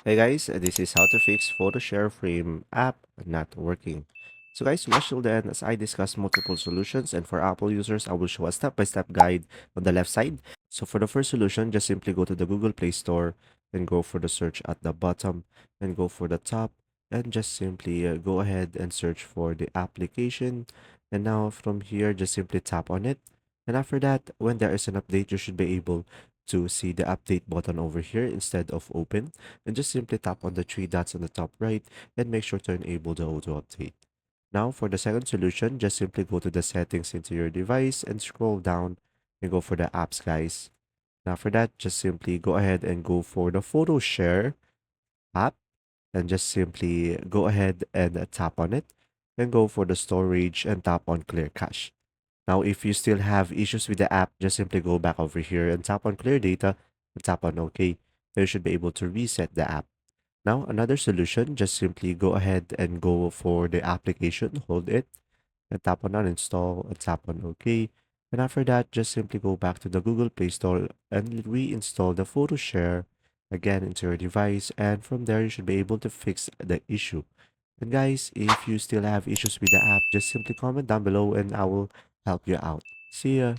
Hey guys, this is how to fix PhotoShare Frame app not working. So guys, watch till the end as I discuss multiple solutions, and for Apple users, I will show a step-by-step guide on the left side. So for the first solution, just simply go to the Google Play Store and go for the search at the bottom and go for the top and just simply go ahead and search for the application. And now from here, just simply tap on it. And after that, when there is an update, you should be able to see the update button over here instead of open, and just simply tap on the three dots on the top right and make sure to enable the auto update. Now for the second solution, just simply go to the settings into your device and scroll down and go for the apps, guys. Now for that, just simply go ahead and go for the photo share app and just simply go ahead and tap on it. Then go for the storage and tap on clear cache. Now, if you still have issues with the app, just simply go back over here and tap on clear data and tap on OK. Then you should be able to reset the app. Now, another solution, just simply go ahead and go for the application, hold it, and tap on uninstall and tap on OK. And after that, just simply go back to the Google Play Store and reinstall the PhotoShare again into your device. And from there, you should be able to fix the issue. And guys, if you still have issues with the app, just simply comment down below and I will help you out. See ya.